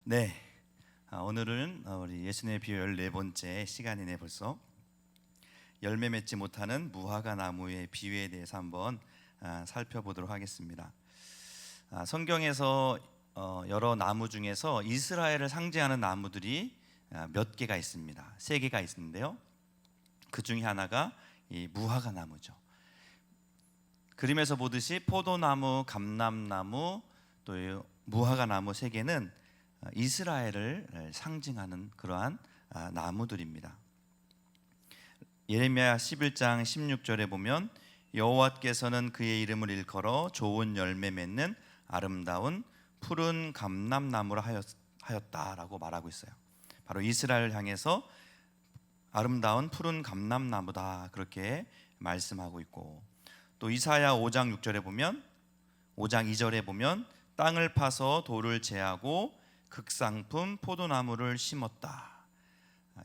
네, 오늘은 우리 예수님의 비유 14번째 시간이네. 벌써 열매 맺지 못하는 무화과 나무의 비유에 대해서 한번 살펴보도록 하겠습니다. 성경에서 여러 나무 중에서 이스라엘을 상징하는 나무들이 몇 개가 있습니다. 3개가 있는데요, 그 중에 하나가 이 무화과 나무죠. 그림에서 보듯이 포도나무, 감람나무, 또 이 무화과 나무 3개는 이스라엘을 상징하는 그러한 나무들입니다. 예레미야 11장 16절에 보면 여호와께서는 그의 이름을 일컬어 좋은 열매 맺는 아름다운 푸른 감람나무라 하였다라고 말하고 있어요. 바로 이스라엘을 향해서 아름다운 푸른 감람나무다, 그렇게 말씀하고 있고, 또 이사야 5장 6절에 보면 5장 2절에 보면 땅을 파서 돌을 제하고 극상품 포도나무를 심었다.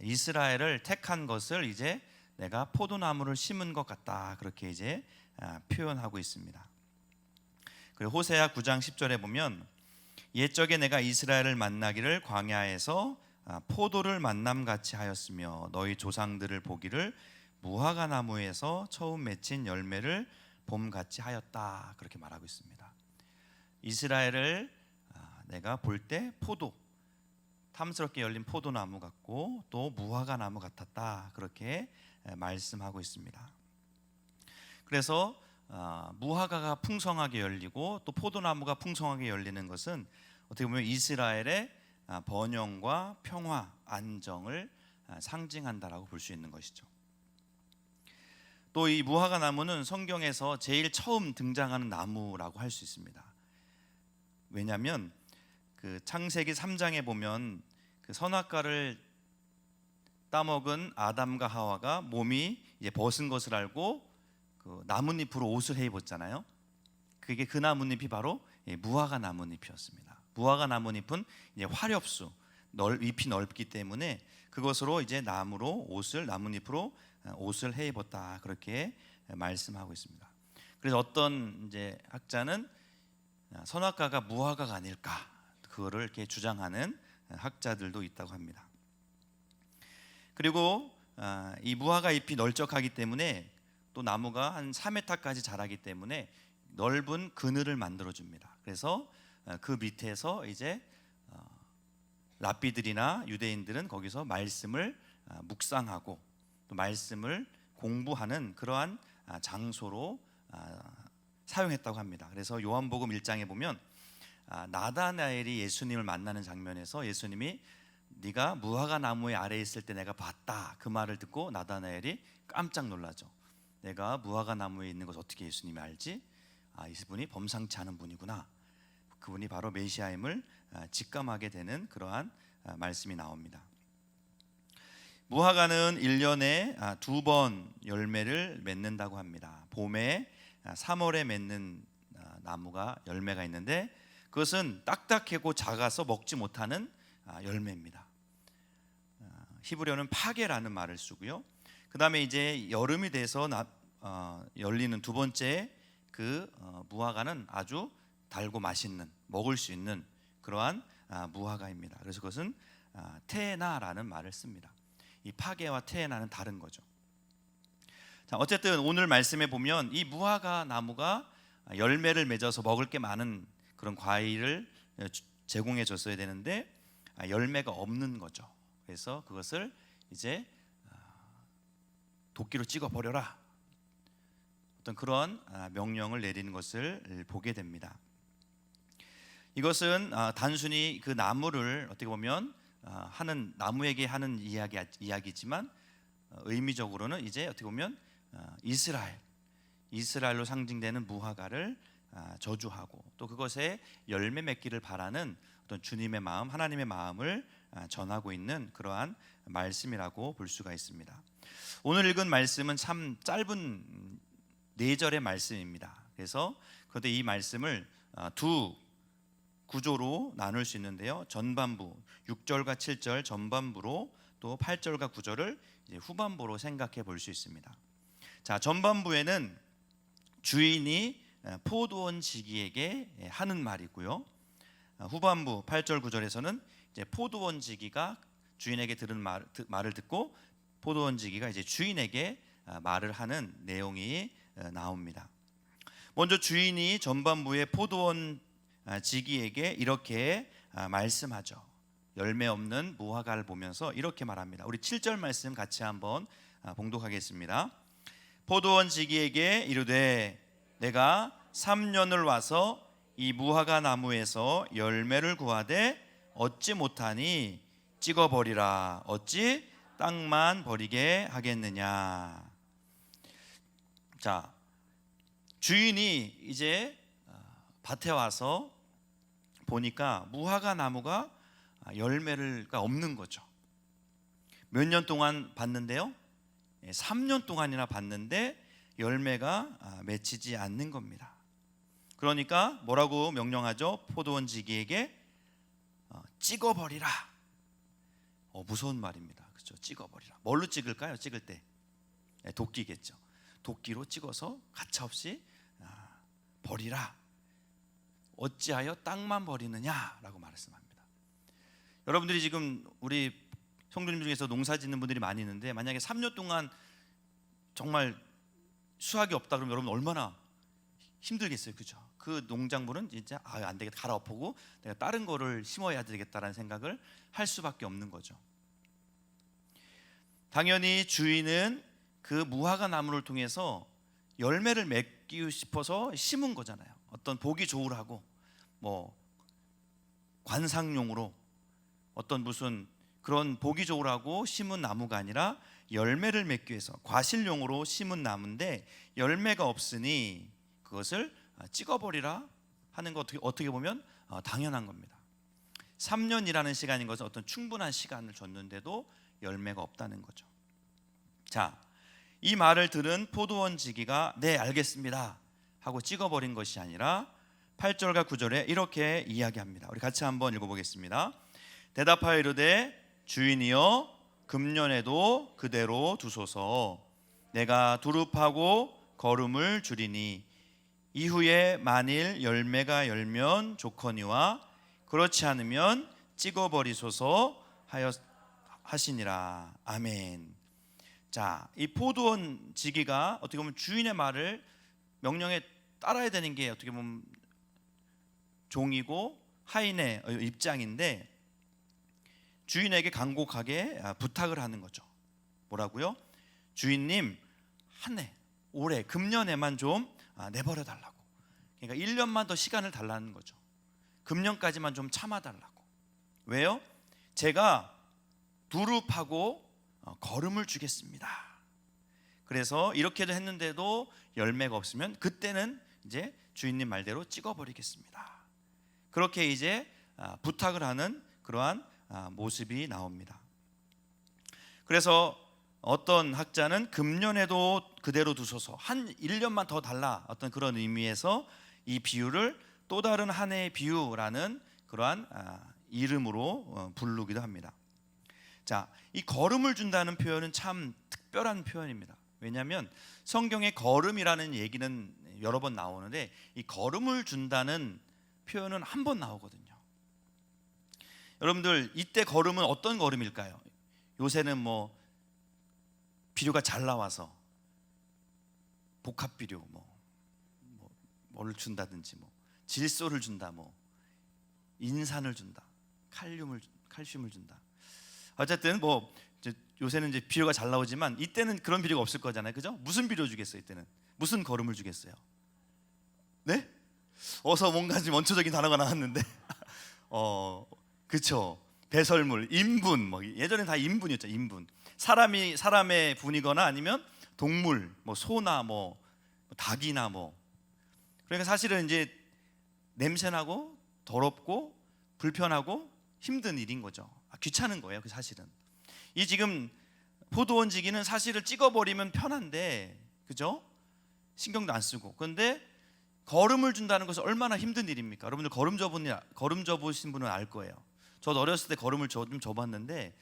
이스라엘을 택한 것을 이제 내가 포도나무를 심은 것 같다, 그렇게 이제 표현하고 있습니다. 그리고 호세아 9장 10절에 보면 옛적에 내가 이스라엘을 만나기를 광야에서 포도를 만남같이 하였으며 너희 조상들을 보기를 무화과 나무에서 처음 맺힌 열매를 봄같이 하였다, 그렇게 말하고 있습니다. 이스라엘을 내가 볼 때 포도, 탐스럽게 열린 포도나무 같고 또 무화과 나무 같았다, 그렇게 말씀하고 있습니다. 그래서 무화과가 풍성하게 열리고 또 포도나무가 풍성하게 열리는 것은 어떻게 보면 이스라엘의 번영과 평화, 안정을 상징한다라고 볼 수 있는 것이죠. 또 이 무화과 나무는 성경에서 제일 처음 등장하는 나무라고 할 수 있습니다. 왜냐하면 그 창세기 3장에 보면 그 선악과를 따먹은 아담과 하와가 몸이 이제 벗은 것을 알고 그 나뭇잎으로 옷을 해 입었잖아요. 그게 그 나뭇잎이 바로 무화과 나뭇잎이었습니다. 무화과 나뭇잎은 이제 화렵수, 잎이 넓기 때문에 그것으로 이제 나뭇잎으로 옷을 해 입었다, 그렇게 말씀하고 있습니다. 그래서 어떤 이제 학자는 선악과가 무화과가 아닐까, 그거를 이렇게 주장하는 학자들도 있다고 합니다. 그리고 이 무화과 잎이 널쩍하기 때문에 또 나무가 한 4m까지 자라기 때문에 넓은 그늘을 만들어 줍니다. 그래서 그 밑에서 이제 랍비들이나 유대인들은 거기서 말씀을 묵상하고 또 말씀을 공부하는 그러한 장소로 사용했다고 합니다. 그래서 요한복음 1장에 보면 나다나엘이 예수님을 만나는 장면에서 예수님이 네가 무화과 나무의 아래에 있을 때 내가 봤다, 그 말을 듣고 나다나엘이 깜짝 놀라죠. 내가 무화과 나무에 있는 것을 어떻게 예수님이 알지? 이분이 범상치 않은 분이구나. 그분이 바로 메시아임을 직감하게 되는 그러한 말씀이 나옵니다. 무화과는 1년에 2번 열매를 맺는다고 합니다. 봄에 3월에 맺는 나무가 열매가 있는데 그것은 딱딱하고 작아서 먹지 못하는 열매입니다. 히브리어는 파게라는 말을 쓰고요. 그 다음에 이제 여름이 돼서 열리는 두 번째 그 무화과는 아주 달고 맛있는, 먹을 수 있는 그러한 무화과입니다. 그래서 그것은 테에나라는 말을 씁니다. 이 파게와 테에나는 다른 거죠. 자, 어쨌든 오늘 말씀에 보면 이 무화과 나무가 열매를 맺어서 먹을 게 많은 그런 과일을 제공해 줬어야 되는데 열매가 없는 거죠. 그래서 그것을 이제 도끼로 찍어 버려라, 어떤 그런 명령을 내리는 것을 보게 됩니다. 이것은 단순히 그 나무를 어떻게 보면 하는 나무에게 하는 이야기지만 의미적으로는 이제 어떻게 보면 이스라엘로 상징되는 무화과를 저주하고 또 그것에 열매 맺기를 바라는 어떤 주님의 마음, 하나님의 마음을 전하고 있는 그러한 말씀이라고 볼 수가 있습니다. 오늘 읽은 말씀은 참 짧은 4절의 말씀입니다. 그래서 그런데 이 말씀을 두 구조로 나눌 수 있는데요, 전반부 6절과 7절 전반부로, 또 8절과 9절을 이제 후반부로 생각해 볼 수 있습니다. 자, 전반부에는 주인이 포도원 지기에게 하는 말이고요, 후반부 8절 9절에서는 이제 포도원지기가 주인에게 들은 말을 듣고 포도원지기가 이제 주인에게 말을 하는 내용이 나옵니다. 먼저 주인이 전반부의 포도원지기에게 이렇게 말씀하죠. 열매 없는 무화과를 보면서 이렇게 말합니다. 우리 7절 말씀 같이 한번 봉독하겠습니다. 포도원지기에게 이르되 내가 3년을 와서 이 무화과 나무에서 열매를 구하되 얻지 못하니 찍어버리라. 어찌 땅만 버리게 하겠느냐. 자, 주인이 이제 밭에 와서 보니까 무화과 나무가 열매가 없는 거죠. 몇 년 동안 봤는데요, 3년 동안이나 봤는데 열매가 맺히지 않는 겁니다. 그러니까 뭐라고 명령하죠? 포도원지기에게 찍어버리라. 무서운 말입니다. 그렇죠? 찍어버리라. 뭘로 찍을까요? 찍을 때 도끼겠죠. 도끼로 찍어서 가차없이 버리라. 어찌하여 땅만 버리느냐라고 말씀합니다. 여러분들이 지금 우리 성도님 중에서 농사 짓는 분들이 많이 있는데, 만약에 3년 동안 정말 수확이 없다 그러면 여러분 얼마나 힘들겠어요, 그죠? 그 농작물은 진짜 안 되겠다, 갈아엎고 내가 다른 거를 심어야 되겠다라는 생각을 할 수밖에 없는 거죠. 당연히 주인은 그 무화과 나무를 통해서 열매를 맺기 싶어서 심은 거잖아요. 어떤 보기 좋으라고, 뭐 관상용으로 어떤 무슨 그런 보기 좋으라고 심은 나무가 아니라 열매를 맺기 위해서 과실용으로 심은 나무인데 열매가 없으니 그것을 찍어버리라 하는 거 어떻게 보면 당연한 겁니다. 3년이라는 시간인 것은 어떤 충분한 시간을 줬는데도 열매가 없다는 거죠. 자, 이 말을 들은 포도원지기가 네 알겠습니다 하고 찍어버린 것이 아니라 8절과 9절에 이렇게 이야기합니다. 우리 같이 한번 읽어보겠습니다. 대답하여 이르되 주인이여 금년에도 그대로 두소서. 내가 두릅하고 거름을 줄이니 이후에 만일 열매가 열면 좋거니와 그렇지 않으면 찍어버리소서 하시니라. 아멘. 자, 이 포도원지기가 어떻게 보면 주인의 말을 명령에 따라야 되는 게 어떻게 보면 종이고 하인의 입장인데 주인에게 간곡하게 부탁을 하는 거죠. 뭐라고요? 주인님, 한 해, 올해 금년에만 좀 내버려 달라고. 그러니까 1년만 더 시간을 달라는 거죠. 금년까지만 좀 참아 달라고. 왜요? 제가 두릅하고 거름을 주겠습니다. 그래서 이렇게도 했는데도 열매가 없으면 그때는 이제 주인님 말대로 찍어버리겠습니다. 그렇게 이제 부탁을 하는 그러한 모습이 나옵니다. 그래서 어떤 학자는 금년에도 그대로 두소서, 한 1년만 더 달라, 어떤 그런 의미에서 이 비유를 또 다른 한 해의 비유라는 그러한 이름으로 부르기도 합니다. 자, 이 거름을 준다는 표현은 참 특별한 표현입니다. 왜냐하면 성경에 거름이라는 얘기는 여러 번 나오는데 이 거름을 준다는 표현은 한 번 나오거든요. 여러분들, 이때 거름은 어떤 거름일까요? 요새는 뭐 비료가 잘 나와서 복합 비료 뭐를 준다든지, 뭐 질소를 준다, 뭐 인산을 준다, 칼슘을 준다. 어쨌든 뭐 요새는 이제 비료가 잘 나오지만 이때는 그런 비료가 없을 거잖아요, 그죠? 무슨 비료 주겠어요? 이때는 무슨 거름을 주겠어요? 네? 어서 뭔가 좀 원초적인 단어가 나왔는데 그쵸? 배설물, 인분, 뭐 예전에 다 인분이었죠. 인분. 사람의 분이거나 아니면 동물, 뭐 소나 뭐 닭이나 뭐. 그러니까 사실은 이제 냄새나고 더럽고 불편하고 힘든 일인 거죠. 귀찮은 거예요, 그 사실은. 이 지금 포도원지기는 사실을 찍어버리면 편한데, 그죠? 신경도 안 쓰고. 그런데 거름을 준다는 것은 얼마나 힘든 일입니까? 여러분들 거름 줘보신 분은 알 거예요. 저도 어렸을 때 거름을 좀 줘봤는데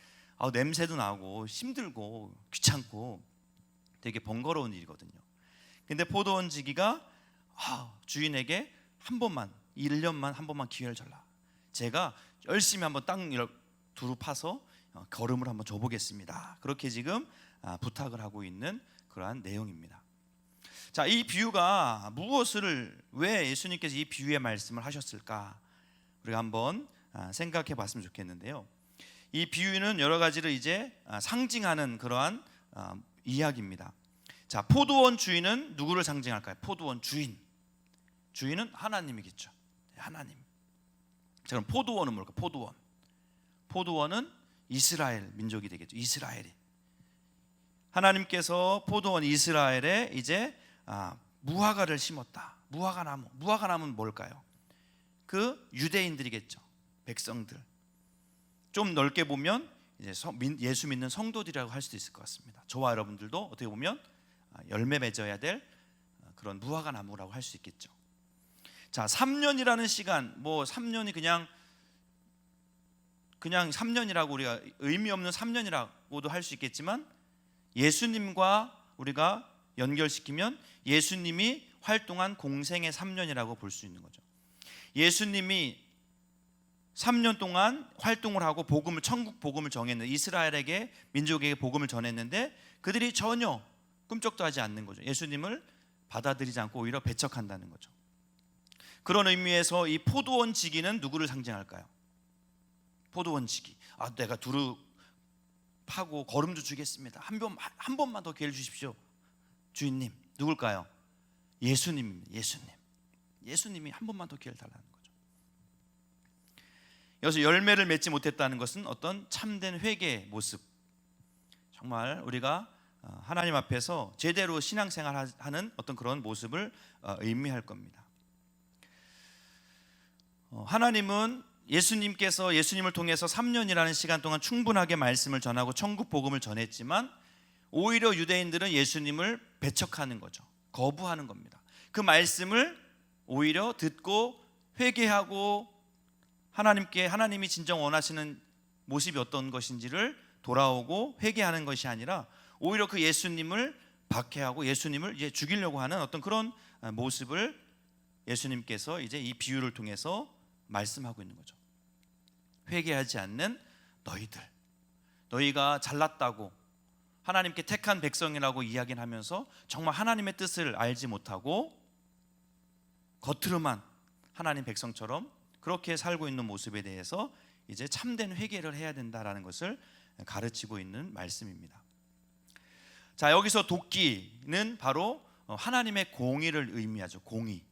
냄새도 나고 힘들고 귀찮고 되게 번거로운 일이거든요. 근데 포도원지기가 주인에게 한 번만, 1년만 한 번만 기회를 달라. 제가 열심히 한번 땅 두루 파서 걸음을 한번 줘보겠습니다. 그렇게 지금 부탁을 하고 있는 그러한 내용입니다. 자, 이 비유가 왜 예수님께서 이 비유의 말씀을 하셨을까? 우리가 한번 생각해 봤으면 좋겠는데요. 이 비유는 여러 가지를 이제 상징하는 그러한 이야기입니다. 자, 포도원 주인은 누구를 상징할까요? 포도원 주인은 하나님이겠죠. 하나님. 자, 그럼 포도원은 뭘까? 포도원은 이스라엘 민족이 되겠죠. 이스라엘이. 하나님께서 포도원 이스라엘에 이제 무화과를 심었다. 무화과나무는 뭘까요? 그 유대인들이겠죠. 백성들. 좀 넓게 보면 이제 예수 믿는 성도들이라고 할 수도 있을 것 같습니다. 저와 여러분들도 어떻게 보면 열매 맺어야 될 그런 무화과 나무라고 할 수 있겠죠. 자, 3년이라는 시간, 3년이 그냥 3년이라고 우리가 의미 없는 3년이라고도 할 수 있겠지만, 예수님과 우리가 연결시키면 예수님이 활동한 공생의 3년이라고 볼 수 있는 거죠. 예수님이 3년 동안 활동을 하고 천국 복음을 정했는데, 이스라엘에게, 민족에게 복음을 전했는데 그들이 전혀 꿈쩍도 하지 않는 거죠. 예수님을 받아들이지 않고 오히려 배척한다는 거죠. 그런 의미에서 이 포도원 지기는 누구를 상징할까요? 포도원 지기. 내가 두루 파고 걸음도 주겠습니다. 한 번만 더 기회를 주십시오. 주인님. 누굴까요? 예수님입니다. 예수님이 한 번만 더 기회를 달라는 거죠. 여기서 열매를 맺지 못했다는 것은 어떤 참된 회개의 모습, 정말 우리가 하나님 앞에서 제대로 신앙생활하는 어떤 그런 모습을 의미할 겁니다. 하나님은 예수님께서 예수님을 통해서 3년이라는 시간 동안 충분하게 말씀을 전하고 천국 복음을 전했지만, 오히려 유대인들은 예수님을 배척하는 거죠. 거부하는 겁니다. 그 말씀을 오히려 듣고 회개하고 하나님이 진정 원하시는 모습이 어떤 것인지를 돌아오고 회개하는 것이 아니라, 오히려 그 예수님을 박해하고 예수님을 이제 죽이려고 하는 어떤 그런 모습을 예수님께서 이제 이 비유를 통해서 말씀하고 있는 거죠. 회개하지 않는 너희가 잘났다고 하나님께 택한 백성이라고 이야기를 하면서 정말 하나님의 뜻을 알지 못하고 겉으로만 하나님 백성처럼 그렇게 살고 있는 모습에 대해서 이제 참된 회개를 해야 된다라는 것을 가르치고 있는 말씀입니다. 자, 여기서 도끼는 바로 하나님의 공의를 의미하죠. 공의.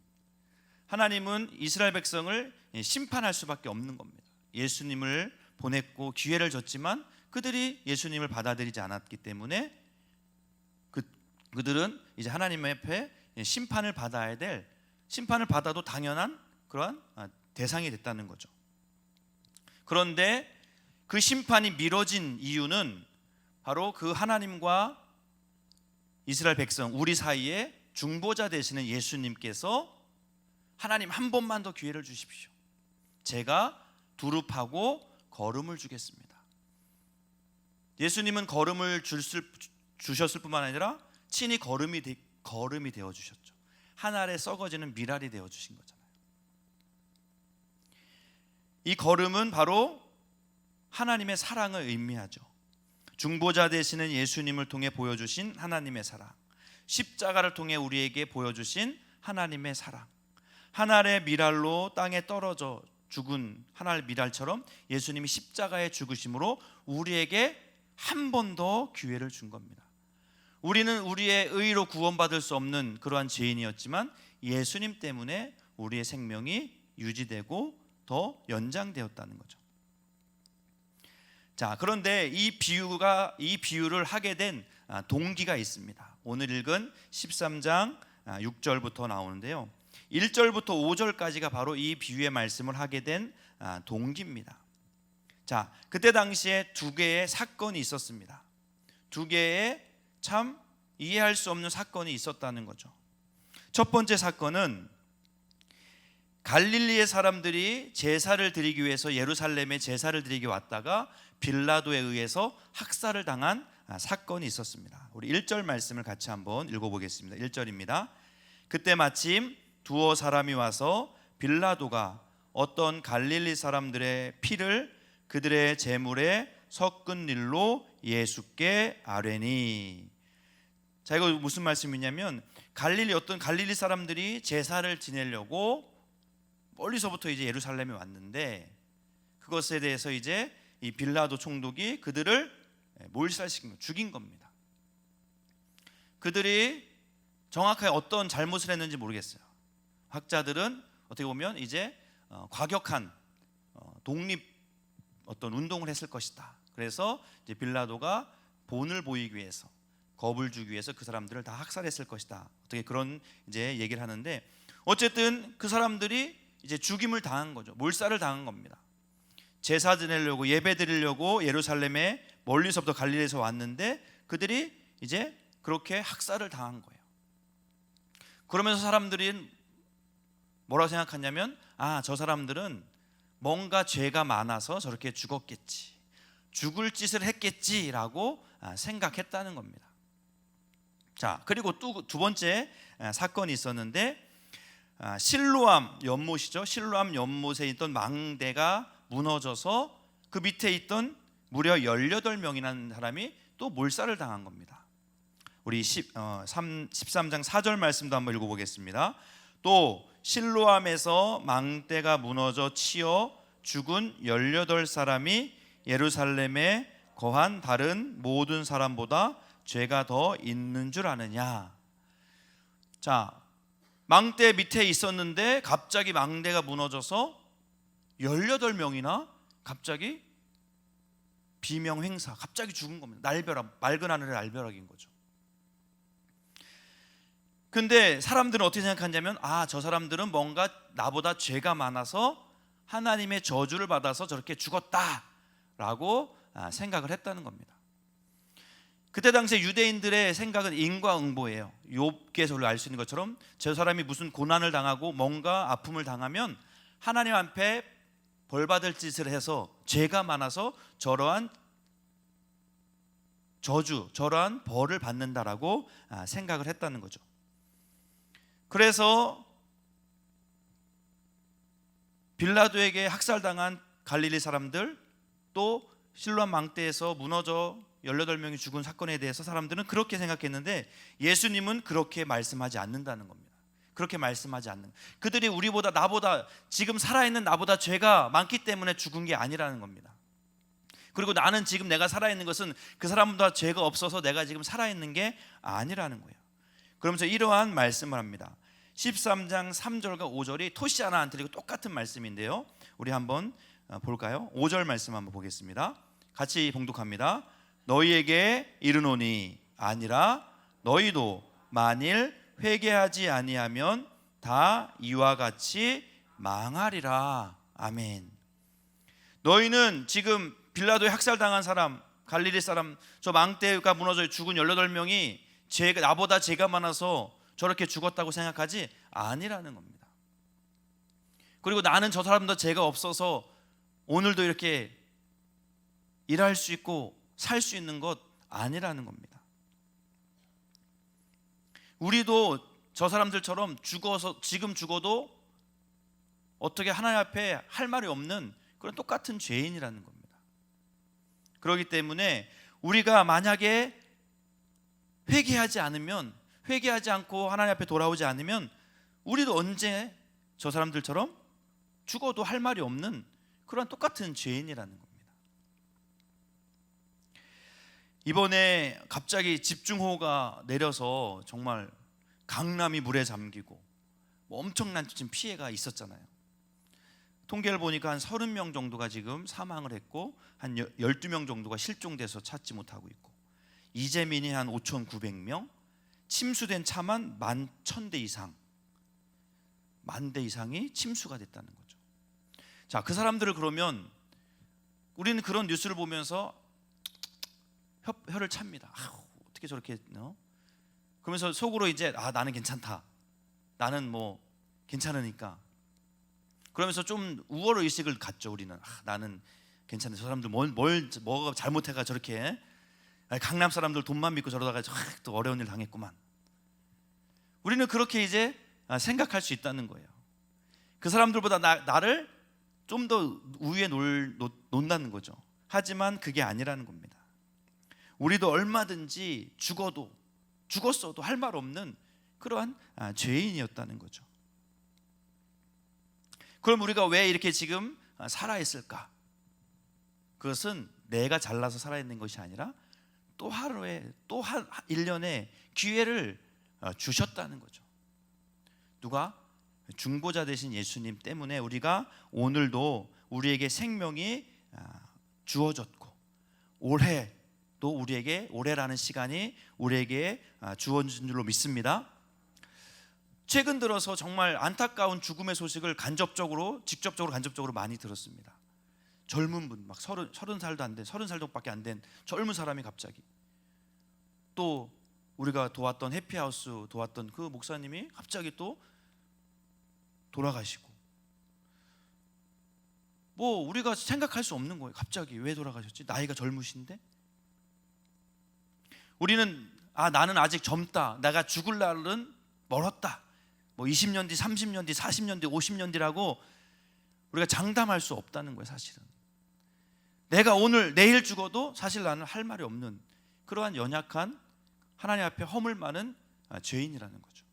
하나님은 이스라엘 백성을 심판할 수밖에 없는 겁니다. 예수님을 보냈고 기회를 줬지만 그들이 예수님을 받아들이지 않았기 때문에 그들은 이제 하나님 앞에 심판을 받아도 당연한 그러한 대상이 됐다는 거죠. 그런데 그 심판이 미뤄진 이유는 바로 그 하나님과 이스라엘 백성, 우리 사이에 중보자 되시는 예수님께서 하나님 한 번만 더 기회를 주십시오. 제가 두루 파고 걸음을 주겠습니다. 예수님은 걸음을 주셨을 뿐만 아니라 친히 걸음이 되어 주셨죠. 한 알에 썩어지는 밀알이 되어 주신 거잖아요. 이 걸음은 바로 하나님의 사랑을 의미하죠. 중보자 되시는 예수님을 통해 보여주신 하나님의 사랑, 십자가를 통해 우리에게 보여주신 하나님의 사랑, 한 알의 밀알로 땅에 떨어져 죽은 한 알 밀알처럼 예수님이 십자가에 죽으심으로 우리에게 한 번 더 기회를 준 겁니다. 우리는 우리의 의로 구원받을 수 없는 그러한 죄인이었지만 예수님 때문에 우리의 생명이 유지되고 더 연장되었다는 거죠. 자, 그런데 이 비유를 하게 된 동기가 있습니다. 오늘 읽은 13장 6절부터 나오는데요, 1절부터 5절까지가 바로 이 비유의 말씀을 하게 된 동기입니다. 자, 그때 당시에 두 개의 사건이 있었습니다. 두 개의 참 이해할 수 없는 사건이 있었다는 거죠. 첫 번째 사건은 갈릴리의 사람들이 제사를 드리기 위해서 예루살렘에 제사를 드리기 왔다가 빌라도에 의해서 학살을 당한 사건이 있었습니다. 우리 1절 말씀을 같이 한번 읽어보겠습니다. 1절입니다. 그때 마침 두어 사람이 와서 빌라도가 어떤 갈릴리 사람들의 피를 그들의 재물에 섞은 일로 예수께 아뢰니. 자, 이거 무슨 말씀이냐면 어떤 갈릴리 사람들이 제사를 지내려고 멀리서부터 이제 예루살렘에 왔는데, 그것에 대해서 이제 이 빌라도 총독이 그들을 몰살시킨, 죽인 겁니다. 그들이 정확하게 어떤 잘못을 했는지 모르겠어요. 학자들은 어떻게 보면 이제 과격한 독립 어떤 운동을 했을 것이다. 그래서 이제 빌라도가 본을 보이기 위해서, 겁을 주기 위해서 그 사람들을 다 학살했을 것이다. 어떻게 그런 이제 얘기를 하는데, 어쨌든 그 사람들이 이제 죽임을 당한 거죠. 몰살을 당한 겁니다. 제사 지내려고, 예배 드리려고 예루살렘에 멀리서부터 갈릴리에서 왔는데 그들이 이제 그렇게 학살을 당한 거예요. 그러면서 사람들이 뭐라고 생각하냐면, 저 사람들은 뭔가 죄가 많아서 저렇게 죽었겠지, 죽을 짓을 했겠지라고 생각했다는 겁니다. 자, 그리고 또 두 번째 사건이 있었는데, 실로암 연못이죠. 실로암 연못에 있던 망대가 무너져서 그 밑에 있던 무려 18명이라는 사람이 또 몰살을 당한 겁니다. 우리 13장 4절 말씀도 한번 읽어보겠습니다. 또 실로암에서 망대가 무너져 치여 죽은 18사람이 예루살렘에 거한 다른 모든 사람보다 죄가 더 있는 줄 아느냐. 자, 망대 밑에 있었는데 갑자기 망대가 무너져서 18명이나 갑자기 비명횡사, 갑자기 죽은 겁니다. 날벼락, 맑은 하늘의 날벼락인 거죠. 근데 사람들은 어떻게 생각하냐면, 저 사람들은 뭔가 나보다 죄가 많아서 하나님의 저주를 받아서 저렇게 죽었다라고 생각을 했다는 겁니다. 그때 당시에 유대인들의 생각은 인과응보예요. 욥기에서 우리가 알 수 있는 것처럼 저 사람이 무슨 고난을 당하고 뭔가 아픔을 당하면 하나님 앞에 벌받을 짓을 해서 죄가 많아서 저러한 저주, 저러한 벌을 받는다라고 생각을 했다는 거죠. 그래서 빌라도에게 학살당한 갈릴리 사람들, 또 실로암 망대에서 무너져 18명이 죽은 사건에 대해서 사람들은 그렇게 생각했는데, 예수님은 그렇게 말씀하지 않는다는 겁니다. 그렇게 말씀하지 않는, 그들이 나보다 지금 살아있는 나보다 죄가 많기 때문에 죽은 게 아니라는 겁니다. 그리고 나는 지금 내가 살아있는 것은 그 사람보다 죄가 없어서 내가 지금 살아있는 게 아니라는 거예요. 그러면서 이러한 말씀을 합니다. 13장 3절과 5절이 토시 하나 안 틀리고 똑같은 말씀인데요, 우리 한번 볼까요? 5절 말씀 한번 보겠습니다. 같이 봉독합니다. 너희에게 이르노니 아니라 너희도 만일 회개하지 아니하면 다 이와 같이 망하리라. 아멘. 너희는 지금 빌라도에 학살당한 사람, 갈릴리 사람, 저 망대가 무너져 죽은 18명이 나보다 죄가 많아서 저렇게 죽었다고 생각하지 아니라는 겁니다. 그리고 나는 저 사람보다 죄가 없어서 오늘도 이렇게 일할 수 있고 살 수 있는 것 아니라는 겁니다. 우리도 저 사람들처럼 지금 죽어도 어떻게 하나님 앞에 할 말이 없는 그런 똑같은 죄인이라는 겁니다. 그렇기 때문에 우리가 만약에 회개하지 않고 하나님 앞에 돌아오지 않으면 우리도 언제 저 사람들처럼 죽어도 할 말이 없는 그런 똑같은 죄인이라는 겁니다. 이번에 갑자기 집중호우가 내려서 정말 강남이 물에 잠기고 엄청난 지금 피해가 있었잖아요. 통계를 보니까 한 30명 정도가 지금 사망을 했고 한 12명 정도가 실종돼서 찾지 못하고 있고, 이재민이 한 5,900명, 침수된 차만 11,000대 이상, 10,000대 이상이 침수가 됐다는 거죠. 자, 그 사람들을 그러면 우리는 그런 뉴스를 보면서 혀를 찹니다. 어떻게 저렇게 그러면서 속으로 이제 나는 괜찮다, 나는 뭐 괜찮으니까, 그러면서 좀 우월 의식을 갖죠. 우리는 나는 괜찮아, 저 사람들 뭐가 잘못해가 저렇게, 강남 사람들 돈만 믿고 저러다가 또 어려운 일 당했구만. 우리는 그렇게 이제 생각할 수 있다는 거예요. 그 사람들보다 나를 좀 더 우위에 논다는 거죠. 하지만 그게 아니라는 겁니다. 우리도 얼마든지 죽었어도 할 말 없는 그러한 죄인이었다는 거죠. 그럼 우리가 왜 이렇게 지금 살아있을까? 그것은 내가 잘나서 살아있는 것이 아니라 또 하루에 또 1년에 기회를 주셨다는 거죠. 누가? 중보자 되신 예수님 때문에 우리가 오늘도 우리에게 생명이 주어졌고 올해도 우리에게 올해라는 시간이 우리에게 주어진 줄로 믿습니다. 최근 들어서 정말 안타까운 죽음의 소식을 직접적으로 간접적으로 많이 들었습니다. 젊은 분, 막 30살도 안 된, 30살밖에 안 된 젊은 사람이 갑자기, 또 우리가 도왔던 해피하우스 도왔던 그 목사님이 갑자기 또 돌아가시고, 뭐 우리가 생각할 수 없는 거예요. 갑자기 왜 돌아가셨지? 나이가 젊으신데? 우리는 나는 아직 젊다, 내가 죽을 날은 멀었다, 뭐 20년 뒤, 30년 뒤, 40년 뒤, 50년 뒤라고 우리가 장담할 수 없다는 거예요. 사실은 내가 내일 죽어도 사실 나는 할 말이 없는 그러한 연약한, 하나님 앞에 허물 많은 죄인이라는 거죠.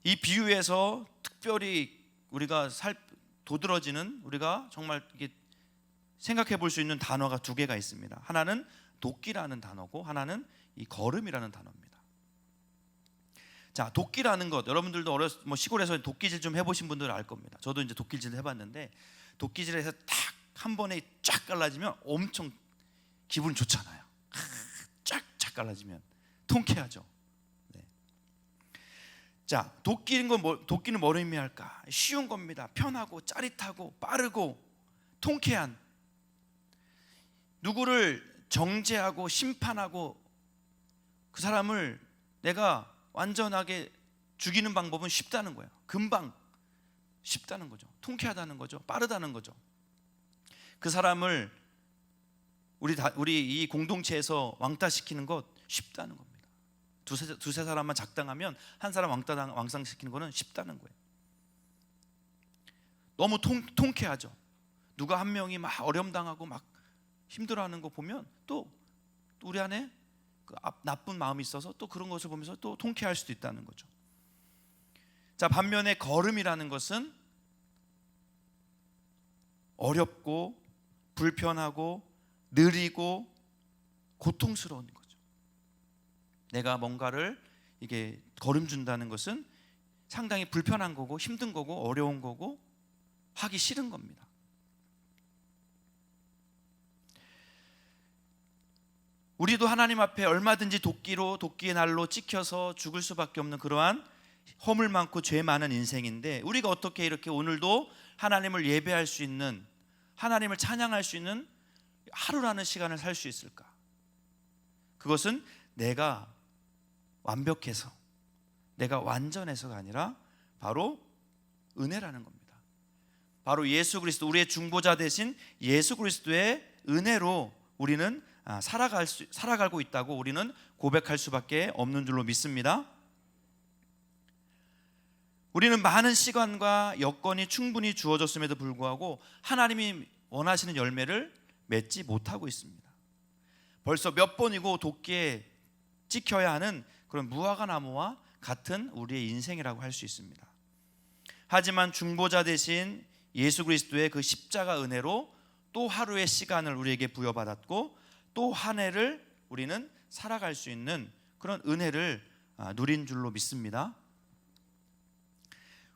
이 비유에서 특별히 우리가 도드러지는, 우리가 정말 이게 생각해 볼 수 있는 단어가 두 개가 있습니다. 하나는 도끼라는 단어고 하나는 이 걸음이라는 단어입니다. 자, 도끼라는 것, 여러분들도 시골에서 도끼질 좀 해보신 분들은 알 겁니다. 저도 이제 도끼질을 해봤는데, 도끼질에서 탁 한 번에 쫙 갈라지면 엄청 기분 좋잖아요. 쫙 갈라지면 통쾌하죠. 네. 자, 도끼는 뭘 의미할까? 쉬운 겁니다. 편하고 짜릿하고 빠르고 통쾌한, 누구를 정죄하고 심판하고 그 사람을 내가 완전하게 죽이는 방법은 쉽다는 거예요. 금방 쉽다는 거죠. 통쾌하다는 거죠. 빠르다는 거죠. 그 사람을 우리 이 공동체에서 왕따시키는 것 쉽다는 겁니다. 두세 사람만 작당하면 한 사람 왕상시키는 거는 쉽다는 거예요. 너무 통쾌하죠. 누가 한 명이 막 어려움당하고 막 힘들어하는 거 보면 또 우리 안에 그 나쁜 마음이 있어서 또 그런 것을 보면서 또 통쾌할 수도 있다는 거죠. 자, 반면에 걸음이라는 것은 어렵고 불편하고 느리고 고통스러운 거죠. 내가 뭔가를 이게 걸음 준다는 것은 상당히 불편한 거고 힘든 거고 어려운 거고 하기 싫은 겁니다. 우리도 하나님 앞에 얼마든지 도끼의 날로 찍혀서 죽을 수밖에 없는 그러한 허물 많고 죄 많은 인생인데, 우리가 어떻게 이렇게 오늘도 하나님을 예배할 수 있는, 하나님을 찬양할 수 있는 하루라는 시간을 살 수 있을까? 그것은 내가 완벽해서, 내가 완전해서가 아니라 바로 은혜라는 겁니다. 바로 예수 그리스도, 우리의 중보자 되신 예수 그리스도의 은혜로 우리는 살아가고 있다고 우리는 고백할 수밖에 없는 줄로 믿습니다. 우리는 많은 시간과 여건이 충분히 주어졌음에도 불구하고 하나님이 원하시는 열매를 맺지 못하고 있습니다. 벌써 몇 번이고 도끼에 찍혀야 하는 그런 무화과 나무와 같은 우리의 인생이라고 할 수 있습니다. 하지만 중보자 되신 예수 그리스도의 그 십자가 은혜로 또 하루의 시간을 우리에게 부여받았고 또 한 해를 우리는 살아갈 수 있는 그런 은혜를 누린 줄로 믿습니다.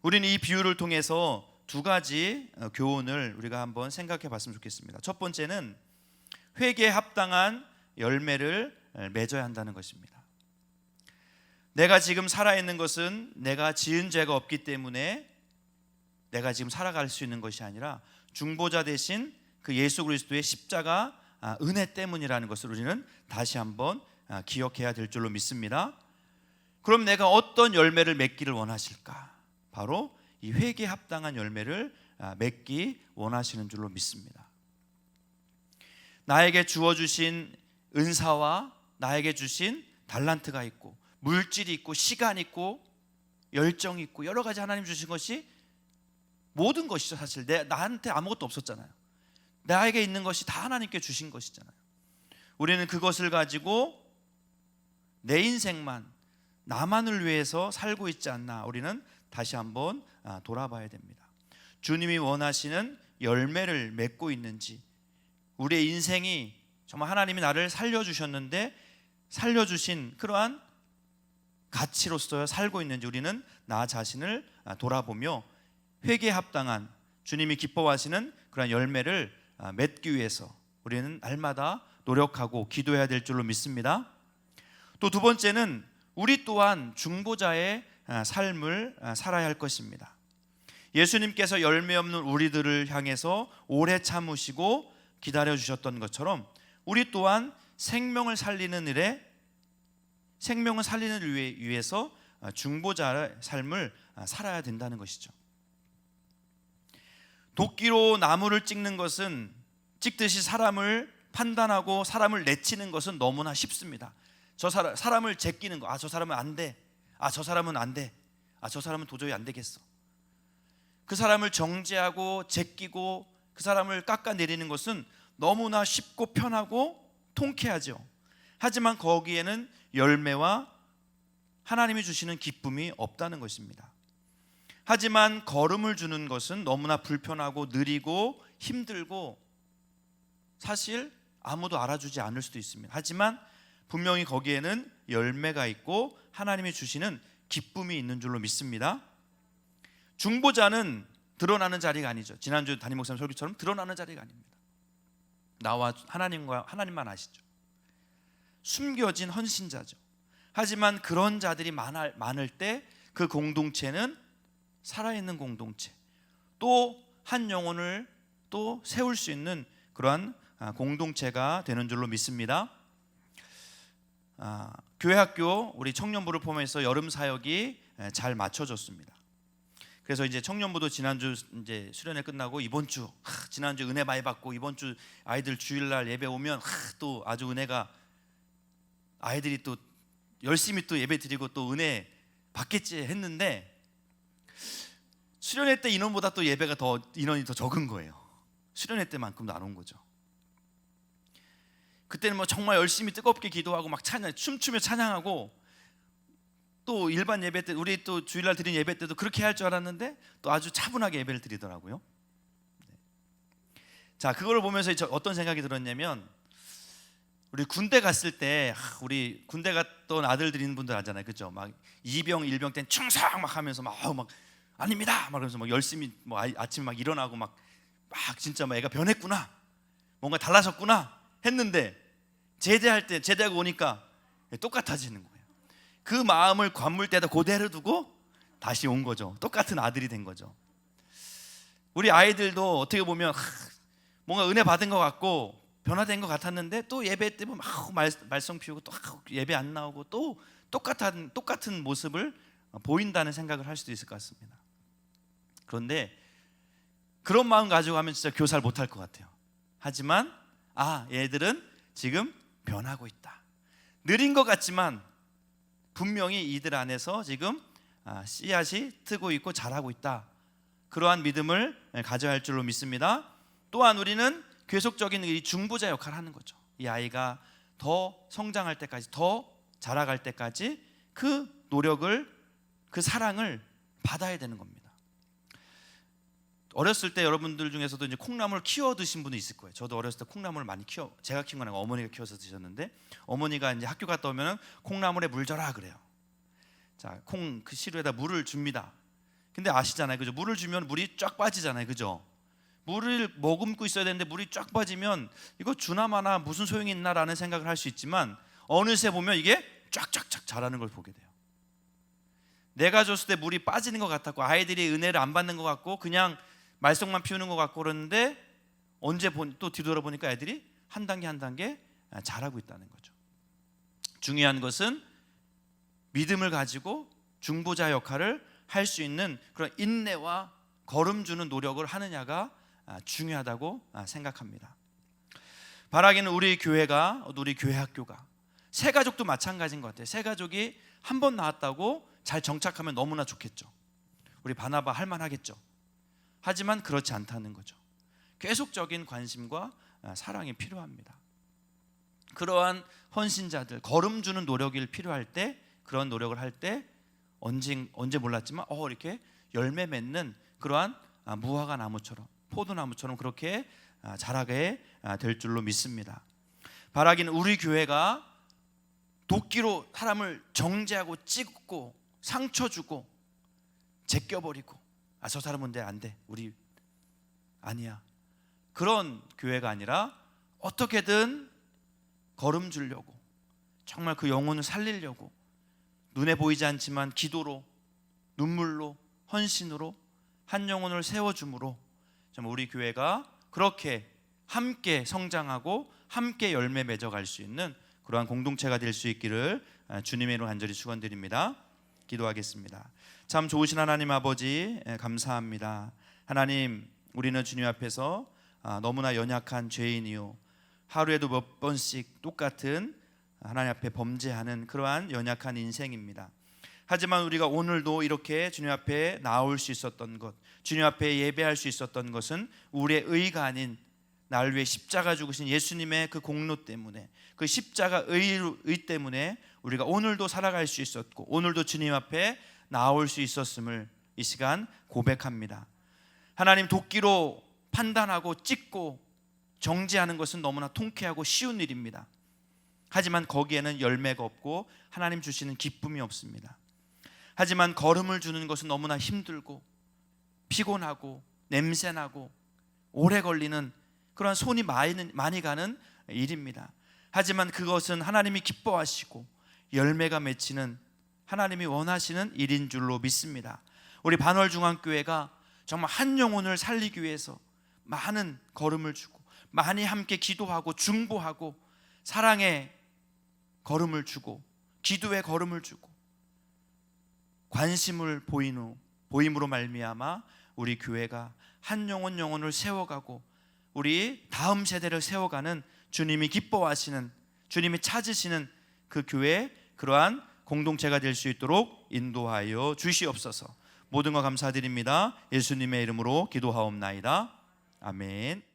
우리는 이 비유를 통해서 두 가지 교훈을 우리가 한번 생각해 봤으면 좋겠습니다. 첫 번째는 회개에 합당한 열매를 맺어야 한다는 것입니다. 내가 지금 살아있는 것은 내가 지은 죄가 없기 때문에 내가 지금 살아갈 수 있는 것이 아니라 중보자 대신 그 예수 그리스도의 십자가 은혜 때문이라는 것을 우리는 다시 한번 기억해야 될 줄로 믿습니다. 그럼 내가 어떤 열매를 맺기를 원하실까? 바로 이 회개에 합당한 열매를 맺기 원하시는 줄로 믿습니다. 나에게 주어주신 은사와 나에게 주신 달란트가 있고 물질이 있고 시간이 있고 열정이 있고 여러 가지 하나님 주신 것이 모든 것이죠. 사실 나한테 아무것도 없었잖아요. 나에게 있는 것이 다 하나님께 주신 것이잖아요. 우리는 그것을 가지고 내 인생만, 나만을 위해서 살고 있지 않나, 우리는 다시 한번 돌아봐야 됩니다. 주님이 원하시는 열매를 맺고 있는지, 우리의 인생이 정말 하나님이 나를 살려주셨는데 살려주신 그러한 가치로서 살고 있는지, 우리는 나 자신을 돌아보며 회개에 합당한, 주님이 기뻐하시는 그런 열매를 맺기 위해서 우리는 날마다 노력하고 기도해야 될 줄로 믿습니다. 또 두 번째는 우리 또한 중보자의 삶을 살아야 할 것입니다. 예수님께서 열매 없는 우리들을 향해서 오래 참으시고 기다려주셨던 것처럼 우리 또한 생명을 살리는 일에, 생명을 살리는 일 위해서 중보자의 삶을 살아야 된다는 것이죠. 도끼로 나무를 찍는 것은, 찍듯이 사람을 판단하고 사람을 내치는 것은 너무나 쉽습니다. 저 사람을 제끼는 거, 저 사람은 안 돼, 저 사람은 안 돼, 저 사람은 도저히 안 되겠어. 그 사람을 정죄하고 제끼고 그 사람을 깎아내리는 것은 너무나 쉽고 편하고 통쾌하죠. 하지만 거기에는 열매와 하나님이 주시는 기쁨이 없다는 것입니다. 하지만 걸음을 주는 것은 너무나 불편하고 느리고 힘들고 사실 아무도 알아주지 않을 수도 있습니다. 하지만 분명히 거기에는 열매가 있고 하나님이 주시는 기쁨이 있는 줄로 믿습니다. 중보자는 드러나는 자리가 아니죠. 지난주 담임 목사님 설교처럼 드러나는 자리가 아닙니다. 나와 하나님만 아시죠. 숨겨진 헌신자죠. 하지만 그런 자들이 많을 때 그 공동체는 살아있는 공동체, 또 한 영혼을 또 세울 수 있는 그러한 공동체가 되는 줄로 믿습니다. 교회학교 우리 청년부를 포함해서 여름 사역이 잘 맞춰졌습니다. 그래서 이제 청년부도 지난주 이제 수련회 끝나고 이번 주 지난주 은혜 많이 받고 이번 주 아이들 주일날 예배 오면 또 아주 은혜가, 아이들이 또 열심히 또 예배 드리고 또 은혜 받겠지 했는데 수련회 때 인원보다 또 예배가 인원이 더 적은 거예요. 수련회 때만큼도 안 온 거죠. 그때는 뭐 정말 열심히 뜨겁게 기도하고 막 춤추며 찬양하고, 또 일반 예배 때 우리 또 주일날 드린 예배 때도 그렇게 할 줄 알았는데 또 아주 차분하게 예배를 드리더라고요. 자, 그거를 보면서 어떤 생각이 들었냐면, 우리 군대 갔을 때 우리 군대 갔던 아들들 있는 분들 알잖아요, 그죠? 막 2병 1병 땐 충성 막 하면서 막 아닙니다 막 그러면서 막 열심히 뭐 아침에 막 일어나고 막 진짜 막 애가 변했구나, 뭔가 달라졌구나 했는데 제대하고 오니까 똑같아지는 거예요. 그 마음을 관물대에다 그대로 두고 다시 온 거죠. 똑같은 아들이 된 거죠. 우리 아이들도 어떻게 보면 뭔가 은혜 받은 것 같고 변화된 것 같았는데 또 예배 때 보면 말썽 피우고 또 예배 안 나오고 또 똑같은 모습을 보인다는 생각을 할 수도 있을 것 같습니다. 그런데 그런 마음 가지고 하면 진짜 교사를 못할 것 같아요. 하지만 얘들은 지금 변하고 있다. 느린 것 같지만 분명히 이들 안에서 지금 씨앗이 트고 있고 자라고 있다. 그러한 믿음을 가져야 할 줄로 믿습니다. 또한 우리는 계속적인 이 중보자 역할을 하는 거죠. 이 아이가 더 성장할 때까지, 더 자라갈 때까지 그 노력을, 그 사랑을 받아야 되는 겁니다. 어렸을 때 여러분들 중에서도 이제 콩나물을 키워 드신 분도 있을 거예요. 저도 어렸을 때 콩나물을 많이 제가 키운 건 아니고 어머니가 키워서 드셨는데, 어머니가 이제 학교 갔다 오면 콩나물에 물 줘라 그래요. 자, 그 시루에다 물을 줍니다. 근데 아시잖아요, 그죠? 물을 주면 물이 쫙 빠지잖아요, 그죠? 물을 머금고 있어야 되는데 물이 쫙 빠지면 이거 주나 마나 무슨 소용이 있나라는 생각을 할 수 있지만, 어느새 보면 이게 쫙쫙쫙 자라는 걸 보게 돼요. 내가 줬을 때 물이 빠지는 것 같았고 아이들이 은혜를 안 받는 것 같고 그냥 말썽만 피우는 것 같고 그러는데, 언제 또 뒤돌아보니까 애들이 한 단계 한 단계 자라고 있다는 거죠. 중요한 것은 믿음을 가지고 중보자 역할을 할 수 있는 그런 인내와 걸음주는 노력을 하느냐가 중요하다고 생각합니다. 바라기는 우리 교회가, 우리 교회 학교가, 새 가족도 마찬가지인 것 같아요. 새 가족이 한 번 나왔다고 잘 정착하면 너무나 좋겠죠. 우리 바나바 할만하겠죠. 하지만 그렇지 않다는 거죠. 계속적인 관심과 사랑이 필요합니다. 그러한 헌신자들, 걸음 주는 노력이 필요할 때, 그런 노력을 할 때 언제 몰랐지만 이렇게 열매 맺는 그러한 무화과 나무처럼, 포도나무처럼 그렇게 자라게 될 줄로 믿습니다. 바라기는 우리 교회가 도끼로 사람을 정죄하고 찢고 상처 주고 제껴버리고 저 사람은 안 돼, 우리 아니야, 그런 교회가 아니라 어떻게든 걸음 주려고, 정말 그 영혼을 살리려고 눈에 보이지 않지만 기도로, 눈물로, 헌신으로 한 영혼을 세워줌으로 정말 우리 교회가 그렇게 함께 성장하고 함께 열매 맺어갈 수 있는 그러한 공동체가 될 수 있기를 주님의 이름으로 간절히 축원드립니다. 기도하겠습니다. 참 좋으신 하나님 아버지, 감사합니다. 하나님, 우리는 주님 앞에서 너무나 연약한 죄인이요, 하루에도 몇 번씩 똑같은 하나님 앞에 범죄하는 그러한 연약한 인생입니다. 하지만 우리가 오늘도 이렇게 주님 앞에 나올 수 있었던 것, 주님 앞에 예배할 수 있었던 것은 우리의 의가 아닌 날 위해 십자가 죽으신 예수님의 그 공로 때문에, 그 십자가 의 때문에 우리가 오늘도 살아갈 수 있었고 오늘도 주님 앞에 나올 수 있었음을 이 시간 고백합니다. 하나님, 도끼로 판단하고 찢고 정죄하는 것은 너무나 통쾌하고 쉬운 일입니다. 하지만 거기에는 열매가 없고 하나님 주시는 기쁨이 없습니다. 하지만 걸음을 주는 것은 너무나 힘들고 피곤하고 냄새나고 오래 걸리는 그런 손이 많이 가는 일입니다. 하지만 그것은 하나님이 기뻐하시고 열매가 맺히는, 하나님이 원하시는 일인 줄로 믿습니다. 우리 반월중앙교회가 정말 한 영혼을 살리기 위해서 많은 걸음을 주고 많이 함께 기도하고 중보하고 사랑의 걸음을 주고 기도의 걸음을 주고 관심을 보임으로 말미암아 우리 교회가 한 영혼을 세워가고 우리 다음 세대를 세워가는 주님이 기뻐하시는, 주님이 찾으시는 그 교회, 그러한 공동체가 될 수 있도록 인도하여 주시옵소서. 모든 것 감사드립니다. 예수님의 이름으로 기도하옵나이다. 아멘.